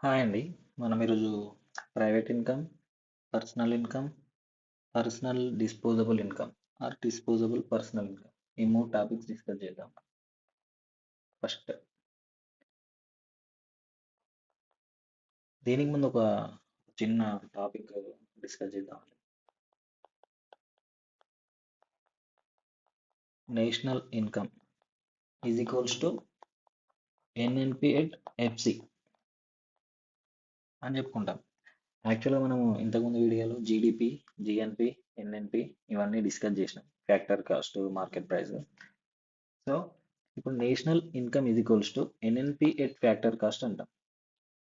Hi అండి. మనం ఈరోజు private income, personal income, personal disposable income or disposable personal income ఈ మూడు టాపిక్స్ డిస్కస్ చేద్దాం. ఫస్ట్ దీనికి ముందు ఒక చిన్న టాపిక్ డిస్కస్ చేద్దాం. National income is equals to NNP at FC అని చెప్పుకుంటాం. యాక్చువల్గా మనము ఇంతకుముందు వీడియోలో జీడిపి, జిఎన్పి, ఎన్ఎన్పి ఇవన్నీ డిస్కస్ చేసినాం. Factor cost, market price. So ఇప్పుడు national income is equals to NNP at factor cost అంటాం.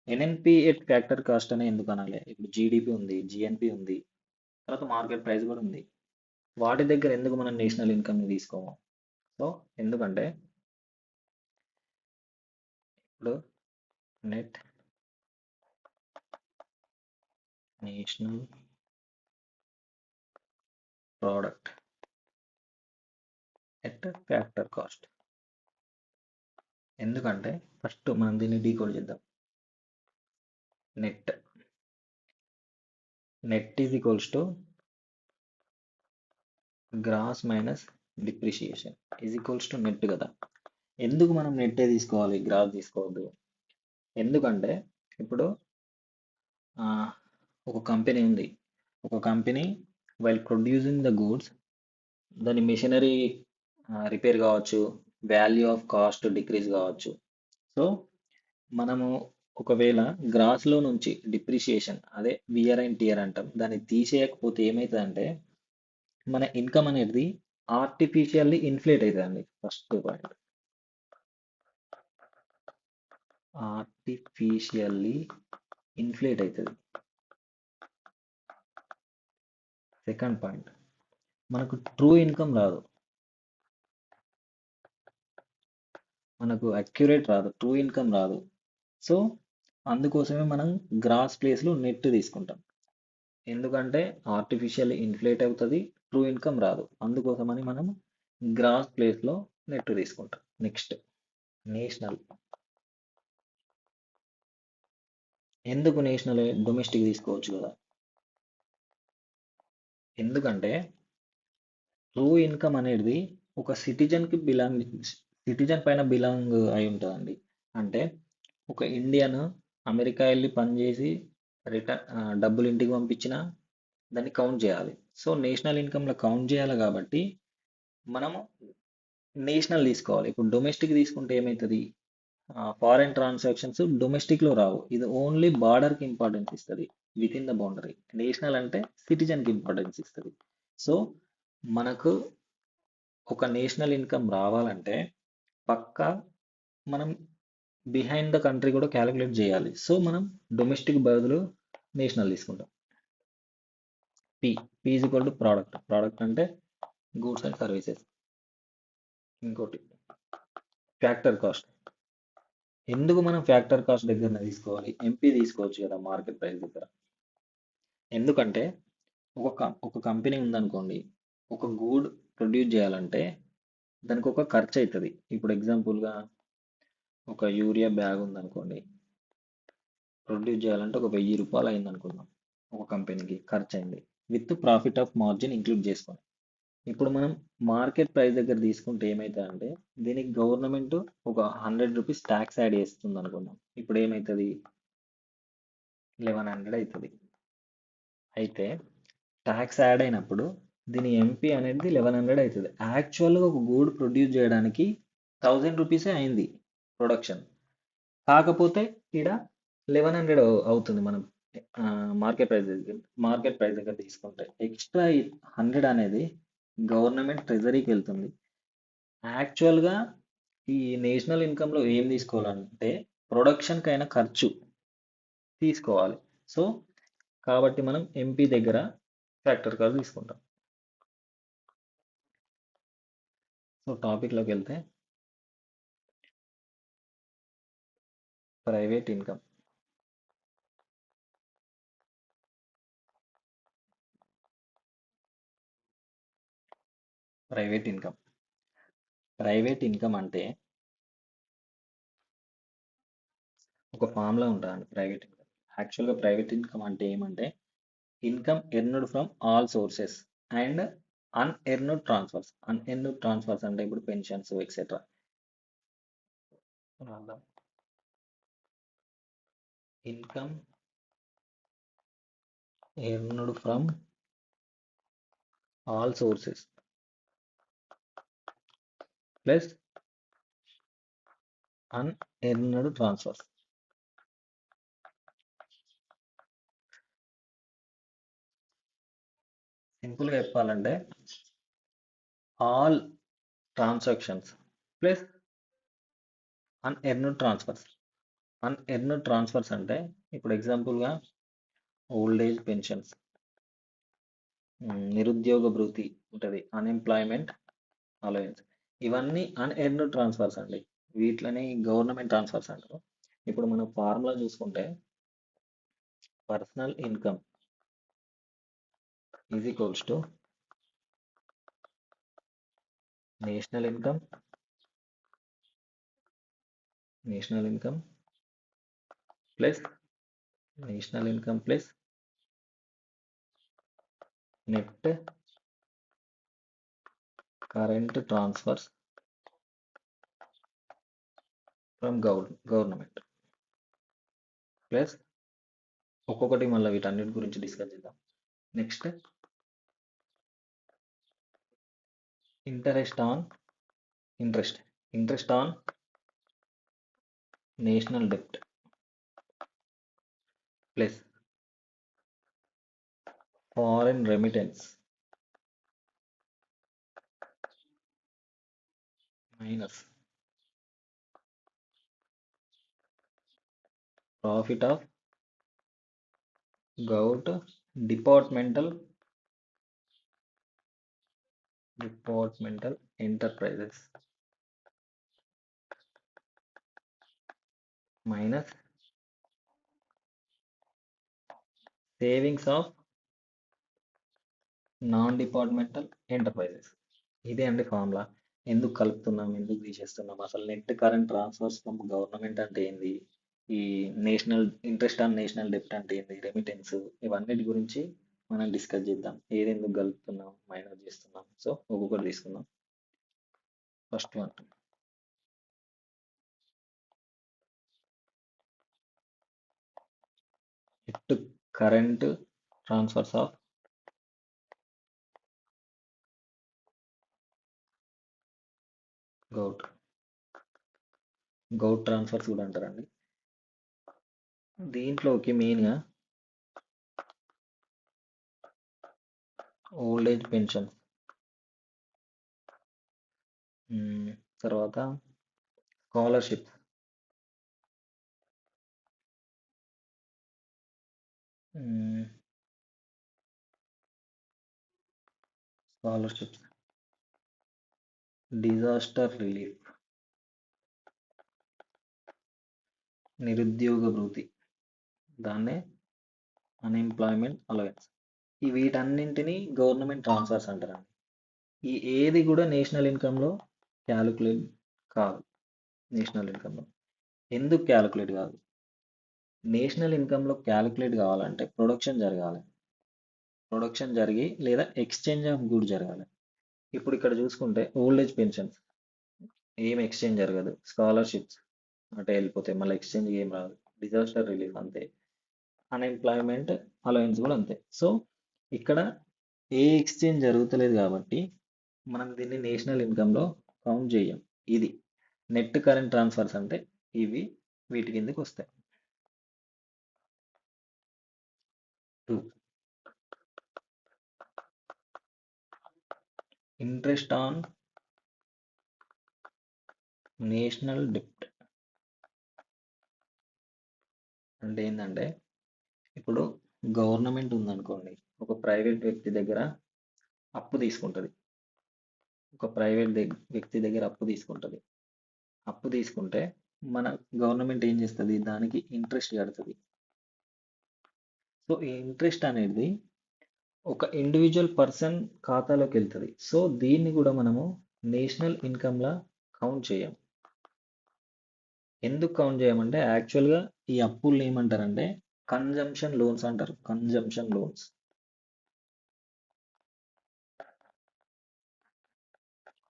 ఎన్ఎన్పి ఎట్ ఫ్యాక్టర్ కాస్ట్ అనే ఎందుకు అనాలి? ఇప్పుడు జీడిపి ఉంది, జిఎన్పి ఉంది, తర్వాత మార్కెట్ ప్రైస్ కూడా ఉంది. వాటి దగ్గర ఎందుకు మనం నేషనల్ ఇన్కమ్ ని తీసుకోము? సో ఎందుకంటే ఇప్పుడు net national product at factor cost. ఎందుకంటే ఫస్ట్ మనం దీన్ని డీకోడ్ చేద్దాం. Net net is equals to gross minus depreciation is equals to net కదా. ఎందుకు మనం నెట్టే తీసుకోవాలి, గ్రాస్ తీసుకోవద్దు? ఎందుకంటే ఇప్పుడు ఆ, ఒక కంపెనీ ఉంది. ఒక company while producing the goods, దాని మెషినరీ రిపేర్ కావచ్చు, వాల్యూ ఆఫ్ కాస్ట్ డిక్రీజ్ కావచ్చు. సో మనము ఒకవేళ గ్రాస్లో నుంచి డిప్రిషియేషన్, అదే విఆర్ అండ్ టిఆర్ అంటాం, దాన్ని తీసేయకపోతే ఏమవుతుందంటే మన ఇన్కమ్ అనేది ఆర్టిఫిషియల్లీ ఇన్ఫ్లేట్ అవుతుందండి. ఫస్ట్ పాయింట్, ఆర్టిఫిషియల్లీ ఇన్ఫ్లేట్ అవుతుంది. సెకండ్ పాయింట్, మనకు ట్రూ ఇన్కమ్ రాదు, మనకు అక్యురేట్ రాదు, ట్రూ ఇన్కమ్ రాదు. సో అందుకోసమే మనం గ్రాస్ ప్లేస్లో నెట్ తీసుకుంటాం. ఎందుకంటే ఆర్టిఫిషియల్ ఇన్ఫ్లేట్ అవుతుంది, ట్రూ ఇన్కమ్ రాదు. అందుకోసమని మనం గ్రాస్ ప్లేస్లో నెట్ తీసుకుంటాం. Next national. ఎందుకు నేషనల్? డొమెస్టిక్ తీసుకోవచ్చు కదా. ఎందుకంటే ట్రూ ఇన్కమ్ అనేది ఒక సిటిజన్కి సిటిజన్ పైన బిలాంగ్ అయి ఉంటుందండి. అంటే ఒక ఇండియన్ అమెరికా వెళ్ళి పనిచేసి డబ్బులు ఇంటికి పంపించినా దాన్ని కౌంట్ చేయాలి. సో నేషనల్ ఇన్కమ్లో కౌంట్ చేయాలి కాబట్టి మనము నేషనల్ తీసుకోవాలి. ఇప్పుడు డొమెస్టిక్ తీసుకుంటే ఏమవుతుంది? ఫారెన్ ట్రాన్సాక్షన్స్ డొమెస్టిక్లో రావు. ఇది ఓన్లీ బార్డర్కి ఇంపార్టెన్స్ ఇస్తుంది, with in the boundary. National అంటే సిటిజన్కి ఇంపార్టెన్స్ ఇస్తుంది. సో మనకు ఒక నేషనల్ ఇన్కమ్ రావాలంటే పక్కా మనం బిహైండ్ ద కంట్రీ కూడా క్యాలిక్యులేట్ చేయాలి. సో మనం డొమెస్టిక్ బదులు నేషనల్ తీసుకుంటాం. P P is equal to product. Product అంటే గూడ్స్ అండ్ సర్వీసెస్. ఇంకోటి ఫ్యాక్టర్ కాస్ట్. ఎందుకు మనం ఫ్యాక్టర్ కాస్ట్ దగ్గర తీసుకోవాలి? ఎంపీ తీసుకోవచ్చు కదా మార్కెట్ ప్రైస్ దగ్గర. ఎందుకంటే ఒక కంపెనీ ఉందనుకోండి, ఒక గూడ్ ప్రొడ్యూస్ చేయాలంటే దానికి ఒక ఖర్చు అవుతుంది. ఇప్పుడు ఎగ్జాంపుల్గా ఒక యూరియా బ్యాగ్ ఉందనుకోండి, ప్రొడ్యూస్ చేయాలంటే ఒక 1000 రూపాయలు అయింది అనుకుందాం. ఒక కంపెనీకి ఖర్చు అయింది, with profit of margin include చేసుకొని. ఇప్పుడు మనం మార్కెట్ ప్రైస్ దగ్గర తీసుకుంటే ఏమవుతుందంటే దీనికి గవర్నమెంట్ ఒక 100 రూపీస్ ట్యాక్స్ యాడ్ చేస్తుంది అనుకుందాం. ఇప్పుడు ఏమవుతుంది? 1100 అవుతుంది. అయితే ట్యాక్స్ యాడ్ అయినప్పుడు దీని ఎంపీ అనేది 1100 అవుతుంది. యాక్చువల్గా ఒక గూడ్ ప్రొడ్యూస్ చేయడానికి 1000 రూపీసే అయింది ప్రొడక్షన్. కాకపోతే ఇక్కడ 1100 అవుతుంది. మనం మార్కెట్ ప్రైస్ దగ్గర తీసుకుంటే ఎక్స్ట్రా 100 అనేది గవర్నమెంట్ ట్రెజరీకి వెళ్తుంది. యాక్చువల్గా ఈ నేషనల్ ఇన్కంలో ఏం తీసుకోవాలంటే ప్రొడక్షన్ కైనా ఖర్చు తీసుకోవాలి. సో కాబట్టి మనం ఎంపీ దగ్గర ఫ్యాక్టర్ కాస్ట్ తీసుకుంటాం. సో టాపిక్లోకి వెళ్తే private income. Private income private income అంటే ఒక ఫార్ములా ఉంటుందండి ప్రైవేట్ ఇన్కమ్. యాక్చువల్గా ప్రైవేట్ ఇన్కమ్ అంటే ఏమంటే income earned from all sources and unearned transfers. Unearned transfers అంటే ఇప్పుడు pensions etcetera. Income earned from all sources plus unearned transfers. సింపుల్గా చెప్పాలంటే all transactions plus unearned transfers. Unearned transfers అంటే ఇప్పుడు ఎగ్జాంపుల్గా ఓల్డ్ ఏజ్ పెన్షన్స్, నిరుద్యోగ భృతి ఉంటుంది, అన్ఎంప్లాయ్మెంట్ అలవెన్స్, ఇవన్నీ అన్ఎర్న్డ్ ట్రాన్స్ఫర్స్ అండి. వీటిని గవర్నమెంట్ ట్రాన్స్ఫర్స్ అంటారు. ఇప్పుడు మనం ఫార్ములా చూసుకుంటే personal income is equals to national income plus national income plus net current transfers from government plus ఒక్కొక్కటి మళ్ళీ వీటన్నిటి గురించి డిస్కస్ చేద్దాం. నెక్స్ట్ ఇంట్రెస్ట్ ఆన్ నేషనల్ డెప్ట్ plus foreign remittance minus profit of govt departmental enterprises minus savings of non departmental enterprises. ఇదే అండి formula. ఎందుకు కలుపుతున్నాం, ఎందుకు తీసేస్తున్నాం, అసలు net current transfers from government అంటే ఏంది, ఈ ఇంట్రెస్ట్ ఆన్ నేషనల్ డెప్ట్ అంటే ఏంది, రెమిటెన్స్, ఇవన్నిటి గురించి మనం డిస్కస్ చేద్దాం. ఏది ఎందుకు కలుపుతున్నాం, మైనస్ చేస్తున్నాం. సో ఒక్కొక్కటి తీసుకుందాం. First one net current transfers of govt transfers కూడా అంటారండి. దీంట్లోకి మెయిన్గా ఓల్డ్ ఏజ్ పెన్షన్, తర్వాత స్కాలర్షిప్, డిజాస్టర్ రిలీఫ్, నిరుద్యోగ భృతి, దాన్నే అన్ఎంప్లాయ్మెంట్ అలవెన్స్. ఈ వీటన్నింటినీ గవర్నమెంట్ ట్రాన్స్ఫర్స్ అంటారండి. ఈ ఏది కూడా నేషనల్ ఇన్కంలో క్యాలిక్యులేట్ కాదు. నేషనల్ ఇన్కంలో ఎందుకు క్యాలిక్యులేట్ కాదు? నేషనల్ ఇన్కంలో క్యాలిక్యులేట్ కావాలంటే ప్రొడక్షన్ జరగాలి. ప్రొడక్షన్ జరిగి లేదా ఎక్స్చేంజ్ ఆఫ్ గుడ్ జరగాలి. ఇప్పుడు ఇక్కడ చూసుకుంటే ఓల్డ్ ఏజ్ పెన్షన్స్ ఏం ఎక్స్చేంజ్ జరగదు, స్కాలర్షిప్స్ అంటే వెళ్ళిపోతాయి, మళ్ళీ ఎక్స్చేంజ్ ఏం రాదు, డిజాస్టర్ రిలీఫ్ అంతే, అన్ఎంప్లాయ్మెంట్ అలవెన్స్ కూడా అంతే. సో ఇక్కడ ఏ ఎక్స్చేంజ్ జరుగుతలేదు కాబట్టి మనం దీన్ని నేషనల్ ఇన్కంలో కౌంట్ చేయం. ఇది నెట్ కరెంట్ ట్రాన్స్ఫర్స్ అంటే ఇవి వీటి కిందకి వస్తాయి. 2 ఇంట్రెస్ట్ ఆన్ నేషనల్ డెప్ట్ అంటే ఏంటంటే ఇప్పుడు గవర్నమెంట్ ఉందనుకోండి, ఒక ప్రైవేట్ వ్యక్తి దగ్గర అప్పు తీసుకుంటుంది. అప్పు తీసుకుంటే మన గవర్నమెంట్ ఏం చేస్తుంది, దానికి ఇంట్రెస్ట్ కడుతుంది. సో ఈ ఇంట్రెస్ట్ అనేది ఒక ఇండివిజువల్ పర్సన్ ఖాతాలోకి వెళ్తుంది. సో దీన్ని కూడా మనము నేషనల్ ఇన్కమ్లా కౌంట్ చేయం. ఎందుకు కౌంట్ చేయమంటే యాక్చువల్గా ఈ అప్పుల్ని ఏమంటారంటే కన్జంప్షన్ లోన్స్ అంటారు. Consumption loans.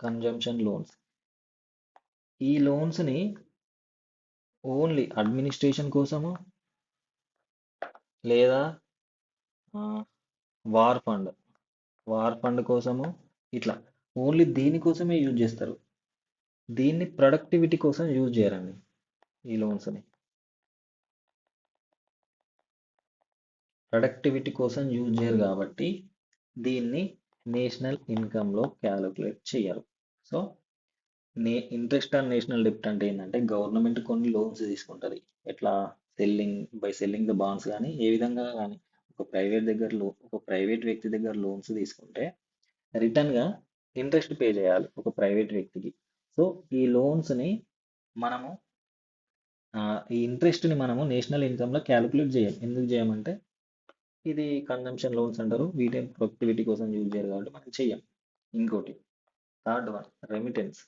Consumption loans. ఈ లోన్స్ని ఓన్లీ అడ్మినిస్ట్రేషన్ కోసము లేదా వార్ ఫండ్ వార్ ఫండ్ కోసము ఇట్లా ఓన్లీ దీనికోసమే యూజ్ చేస్తారు. దీన్ని ప్రొడక్టివిటీ కోసం యూజ్ చేయరండి ఈ లోన్స్ని. ప్రొడక్టివిటీ కోసం యూజ్ చేయరు కాబట్టి దీన్ని నేషనల్ ఇన్కంలో క్యాలిక్యులేట్ చేయరు. సో ఇంట్రెస్ట్ ఆన్ నేషనల్ డెప్ట్ అంటే ఏంటంటే గవర్నమెంట్ కొన్ని లోన్స్ తీసుకుంటుంది. ఎట్లా సెల్లింగ్ ద బాండ్స్ కానీ ఏ విధంగా కానీ ఒక ప్రైవేట్ వ్యక్తి దగ్గర లోన్స్ తీసుకుంటే రిటర్న్గా ఇంట్రెస్ట్ పే చేయాలి ఒక ప్రైవేట్ వ్యక్తికి. సో ఈ లోన్స్ని మనము ఈ ఇంట్రెస్ట్ని మనము నేషనల్ ఇన్కంలో క్యాలిక్యులేట్ చేయం. ఎందుకు చేయమంటే ఇది కన్జంప్షన్ లోన్స్ అంటారు. వీటిని ప్రొడక్టివిటీ కోసం యూజ్ చేయరు కాబట్టి మనం చెయ్యం. ఇంకోటి థర్డ్ వన్ రెమిటెన్స్.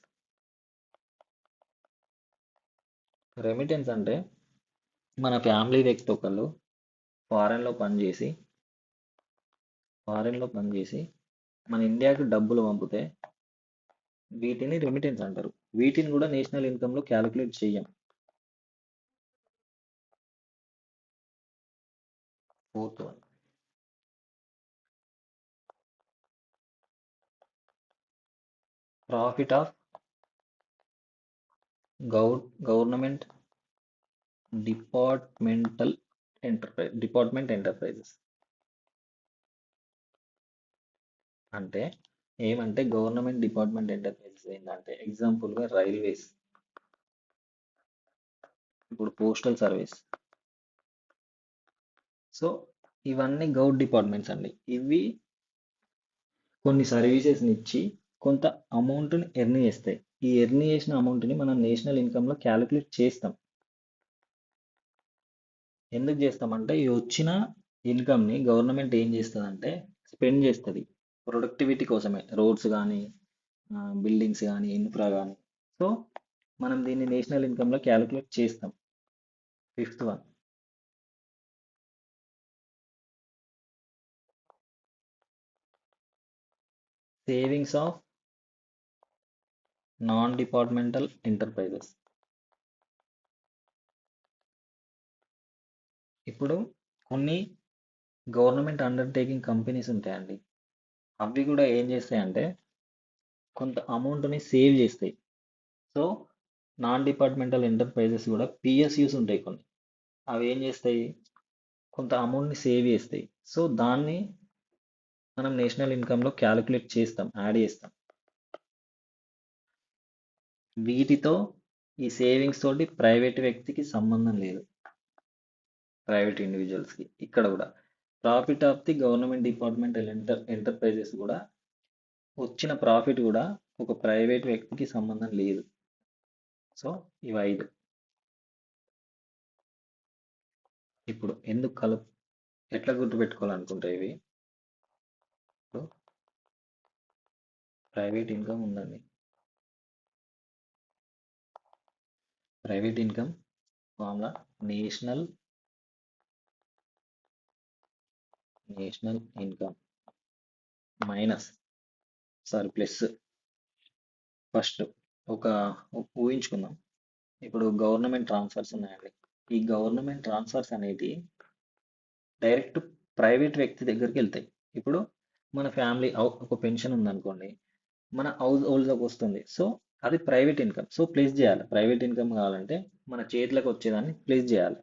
రెమిటెన్స్ అంటే మన ఫ్యామిలీ వ్యక్తి ఒకళ్ళు ఫారెన్లో పనిచేసి మన ఇండియాకి డబ్బులు పంపితే వీటిని రెమిటెన్స్ అంటారు. వీటిని కూడా నేషనల్ ఇన్కంలో క్యాలిక్యులేట్ చెయ్యం. Fourth one profit of government department enterprises. అంటే ఏమంటే గవర్నమెంట్ డిపార్ట్మెంట్ ఎంటర్ప్రైజెస్ ఏంటంటే ఎగ్జాంపుల్గా రైల్వేస్, ఇప్పుడు పోస్టల్ సర్వీస్. సో ఇవన్నీ గౌట్ డిపార్ట్మెంట్స్ అండి. ఇవి కొన్ని సర్వీసెస్ని ఇచ్చి కొంత అమౌంట్ని ఎర్న్ చేస్తాయి. ఈ ఎర్న్ చేసిన అమౌంట్ని మనం నేషనల్ ఇన్కంలో క్యాలిక్యులేట్ చేస్తాం. ఎందుకు చేస్తామంటే ఈ వచ్చిన ఇన్కమ్ని గవర్నమెంట్ ఏం చేస్తుందంటే స్పెండ్ చేస్తుంది ప్రొడక్టివిటీ కోసమే, రోడ్స్ కానీ బిల్డింగ్స్ కానీ ఇన్ఫ్రా కానీ. సో మనం దీన్ని నేషనల్ ఇన్కంలో క్యాలిక్యులేట్ చేస్తాం. Fifth one savings of non departmental enterprises. ఇప్పుడు కొన్ని గవర్నమెంట్ అండర్టేకింగ్ కంపెనీస్ ఉంటాయండి. అవి కూడా ఏం చేస్తాయంటే కొంత అమౌంట్ని సేవ్ చేస్తాయి. సో నాన్ డిపార్ట్మెంటల్ ఎంటర్ప్రైజెస్ కూడా పిఎస్యూస్ ఉంటాయి కొన్ని. అవి ఏం చేస్తాయి కొంత అమౌంట్ని సేవ్ చేస్తాయి. సో దాన్ని మనం నేషనల్ ఇన్కంలో క్యాలిక్యులేట్ చేస్తాం, యాడ్ చేస్తాం. వీటితో ఈ సేవింగ్స్ తోటి ప్రైవేట్ వ్యక్తికి సంబంధం లేదు, ప్రైవేట్ ఇండివిజువల్స్కి. ఇక్కడ కూడా profit of the government department enterprises కూడా వచ్చిన ప్రాఫిట్ కూడా ఒక ప్రైవేట్ వ్యక్తికి సంబంధం లేదు. సో ఇవి 5. ఇప్పుడు ఎట్లా గుర్తుపెట్టుకోవాలనుకుంటే ఇవి ఇప్పుడు ప్రైవేట్ ఇన్కమ్ ఉందండి. Private income formula national income plus. First ఒక ఊహించుకుందాం. ఇప్పుడు గవర్నమెంట్ ట్రాన్స్ఫర్స్ ఉన్నాయండి. ఈ గవర్నమెంట్ ట్రాన్స్ఫర్స్ అనేటి డైరెక్ట్ ప్రైవేట్ వ్యక్తి దగ్గరికి వెళ్తాయి. ఇప్పుడు మన ఫ్యామిలీ ఒక పెన్షన్ ఉందనుకోండి, మన హౌస్ హోల్డ్లోకి వస్తుంది. సో అది ప్రైవేట్ ఇన్కమ్. సో ప్లేస్ చేయాలి. ప్రైవేట్ ఇన్కమ్ కావాలంటే మన చేతిలోకి వచ్చేదాన్ని ప్లేస్ చేయాలి.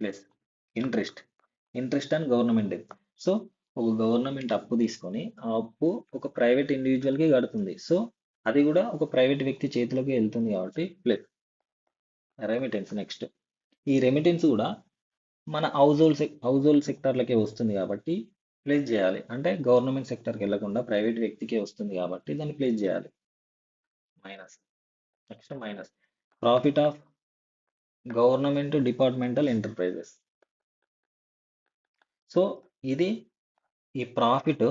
Plus interest and government. So ఒక గవర్నమెంట్ అప్పు తీసుకొని ఆ అప్పు ఒక ప్రైవేట్ ఇండివిజువల్కి కడుతుంది. సో అది కూడా ఒక ప్రైవేట్ వ్యక్తి చేతిలోకి వెళ్తుంది కాబట్టి ప్లస్ రెమిటెన్స్. నెక్స్ట్ ఈ రెమిటెన్స్ కూడా మన హౌస్ హోల్డ్ సెక్టార్లకే వస్తుంది కాబట్టి ప్లేస్ చేయాలి. అంటే గవర్నమెంట్ సెక్టర్కి వెళ్లకుండా ప్రైవేట్ వ్యక్తికే వస్తుంది కాబట్టి దాన్ని ప్లేస్ చేయాలి. Next profit of government departmental enterprises. So ఈ ప్రాఫిట్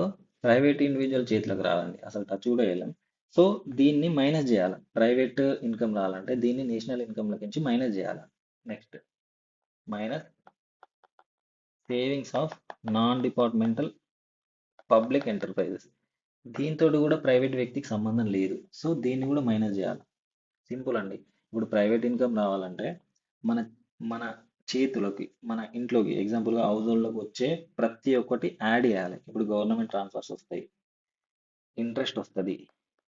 ప్రైవేట్ ఇండివిజువల్ చేతిలోకి రాదండి, అసలు టచ్ కూడా వేయలేం. సో దీన్ని మైనస్ చేయాలి. ప్రైవేట్ ఇన్కమ్ రావాలంటే దీన్ని నేషనల్ ఇన్కమ్లోకి నుంచి మైనస్ చేయాలి. Next minus savings of non departmental public enterprises. దీంతో కూడా ప్రైవేట్ వ్యక్తికి సంబంధం లేదు. సో దీన్ని కూడా మైనస్ చేయాలి. సింపుల్ అండి. ఇప్పుడు ప్రైవేట్ ఇన్కమ్ రావాలంటే మన మన చేతిలోకి మన ఇంట్లోకి ఎగ్జాంపుల్గా హౌస్ హోల్డ్లోకి వచ్చే ప్రతి ఒక్కటి యాడ్ చేయాలి. ఇప్పుడు గవర్నమెంట్ ట్రాన్స్ఫర్స్ వస్తాయి, ఇంట్రెస్ట్ వస్తుంది,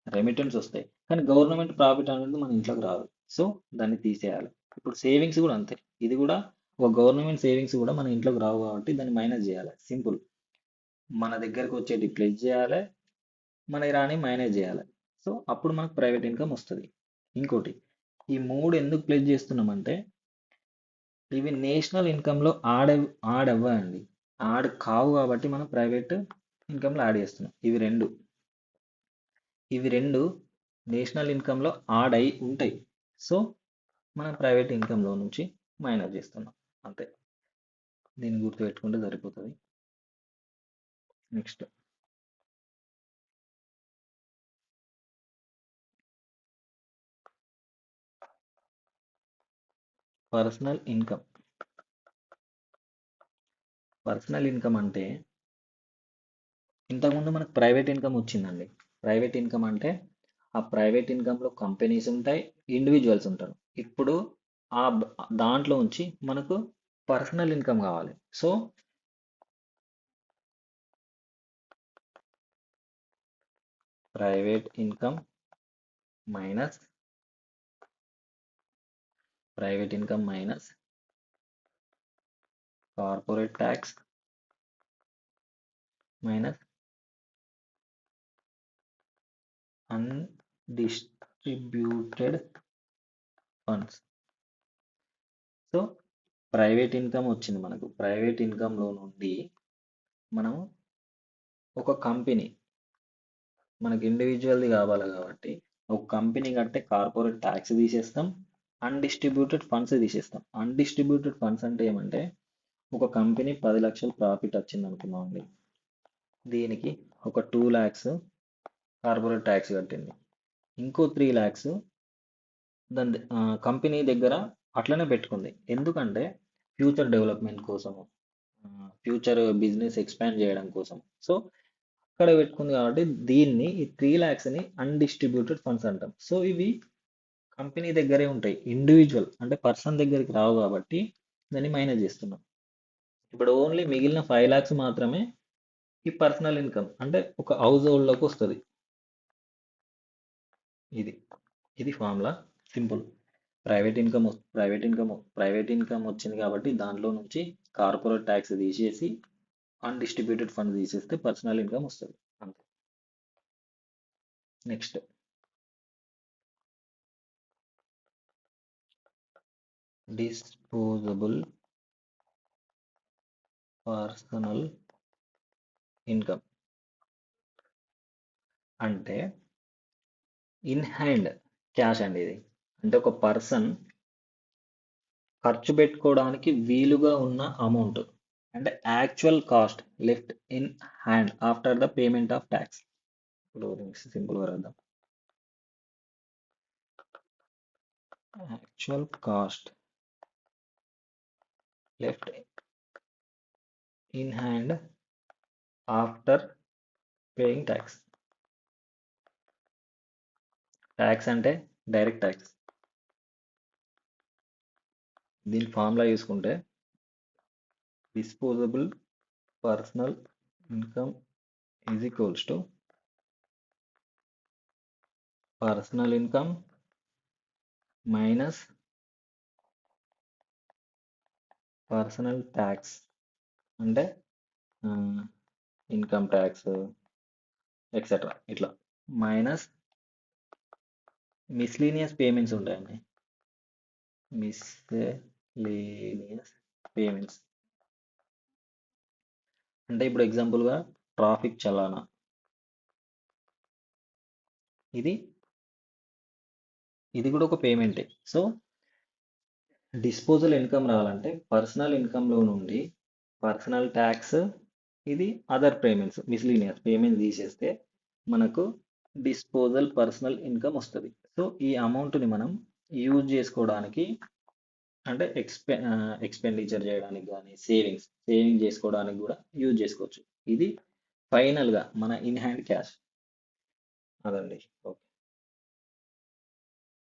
రెమిటెన్స్ వస్తాయి, కానీ గవర్నమెంట్ ప్రాఫిట్ అనేది మన ఇంట్లోకి రాదు. సో దాన్ని తీసేయాలి. ఇప్పుడు సేవింగ్స్ కూడా అంతే. ఇది కూడా ఒక గవర్నమెంట్ సేవింగ్స్ కూడా మన ఇంట్లోకి రావు కాబట్టి దాన్ని మైనస్ చేయాలి. సింపుల్. మన దగ్గరకు వచ్చేటి ప్లస్ చేయాలి, మన రాని మైనస్ చేయాలి. సో అప్పుడు మనకు ప్రైవేట్ ఇన్కమ్ వస్తుంది. ఇంకోటి, ఈ మూడు ఎందుకు ప్లస్ చేస్తున్నామంటే ఇవి నేషనల్ ఇన్కమ్లో యాడ్ అవ్వండి, యాడ్ కావు కాబట్టి మనం ప్రైవేట్ ఇన్కమ్లో యాడ్ చేస్తున్నాం. ఇవి రెండు నేషనల్ ఇన్కమ్లో యాడ్ అయి ఉంటాయి. సో మనం ప్రైవేట్ ఇన్కమ్లో నుంచి మైనస్ చేస్తున్నాం అంతే. దీన్ని గుర్తుపెట్టుకుంటే సరిపోతుంది. Next personal income. Personal income అంటే ఇంతకుముందు మనకు ప్రైవేట్ ఇన్కమ్ వచ్చిందండి. ప్రైవేట్ ఇన్కమ్ అంటే ఆ ప్రైవేట్ ఇన్కమ్లో కంపెనీస్ ఉంటాయి, ఇండివిజువల్స్ ఉంటారు. ఇప్పుడు ఆ దాంట్లో నుంచి మనకు పర్సనల్ ఇన్కమ్ కావాలి. So private income minus corporate tax minus undistributed funds. So private income వచ్చింది మనకు. ప్రైవేట్ ఇన్కమ్లో నుండి మనం ఒక కంపెనీ, మనకి ఇండివిజువల్ది కావాలి కాబట్టి ఒక కంపెనీ కట్టే కార్పొరేట్ ట్యాక్స్ తీసేస్తాం, అన్డిస్ట్రిబ్యూటెడ్ ఫండ్స్ తీసేస్తాం. అన్డిస్ట్రిబ్యూటెడ్ ఫండ్స్ అంటే ఏమంటే ఒక కంపెనీ 10 లక్షలు ప్రాఫిట్ వచ్చింది అనుకుందాం అండి. దీనికి ఒక 2 lakhs కార్పొరేట్ ట్యాక్స్ కట్టింది, ఇంకో 3 lakhs దాని కంపెనీ దగ్గర అట్లనే పెట్టుకుంది. ఎందుకంటే ఫ్యూచర్ డెవలప్మెంట్ కోసము, ఫ్యూచర్ బిజినెస్ ఎక్స్పాండ్ చేయడం కోసం. సో అక్కడ పెట్టుకుంది కాబట్టి దీన్ని ఈ 3 lakhsని అన్డిస్ట్రిబ్యూటెడ్ ఫండ్స్ అంటాం. సో ఇవి కంపెనీ దగ్గరే ఉంటాయి, ఇండివిజువల్ అంటే పర్సన్ దగ్గరికి రావు కాబట్టి దాన్ని మైనస్ చేస్తున్నాం. ఇప్పుడు ఓన్లీ మిగిలిన 5 lakhs మాత్రమే ఈ పర్సనల్ ఇన్కమ్ అంటే ఒక హౌస్ హోల్డ్లోకి వస్తుంది. ఇది ఫార్ములా. సింపుల్. ప్రైవేట్ ఇన్కమ్ వచ్చింది కాబట్టి దాంట్లో నుంచి కార్పొరేట్ ట్యాక్స్ తీసేసి అన్డిస్ట్రిబ్యూటెడ్ ఫండ్ తీసేస్తే పర్సనల్ ఇన్కమ్ వస్తుంది అంతే. నెక్స్ట్ డిస్పోజబుల్ పర్సనల్ ఇన్కమ్ అంటే ఇన్ హ్యాండ్ క్యాష్ అండి. ఇది అంటే ఒక పర్సన్ ఖర్చు పెట్టుకోవడానికి వీలుగా ఉన్న అమౌంట్ అంటే actual cost left in hand after the payment of tax. సింపుల్గా రాద్దాం. Actual cost left in hand after paying tax. Tax అంటే డైరెక్ట్ ట్యాక్స్. దీని ఫార్ములా చూసుకుంటే disposable personal income is equals to personal income minus personal tax అంటే income tax etcetera ఇట్లా, minus miscellaneous payments ఉంటాయండి. Miscellaneous payments అంటే ఇప్పుడు ఎగ్జాంపుల్గా traffic చలానా, ఇది కూడా ఒక పేమెంటే. సో డిస్పోజల్ ఇన్కమ్ రావాలంటే పర్సనల్ ఇన్కమ్లో నుండి పర్సనల్ ట్యాక్స్, ఇది అదర్ పేమెంట్స్ మిస్లీనియస్ పేమెంట్స్ తీసేస్తే మనకు డిస్పోజల్ పర్సనల్ ఇన్కమ్ వస్తుంది. సో ఈ అమౌంట్ని మనం యూజ్ చేసుకోవడానికి, అంటే ఎక్స్పెండిచర్ చేయడానికి కానీ సేవింగ్ చేసుకోవడానికి కూడా యూజ్ చేసుకోవచ్చు. ఇది ఫైనల్గా మన ఇన్ హ్యాండ్ క్యాష్. అదండి. ఓకే.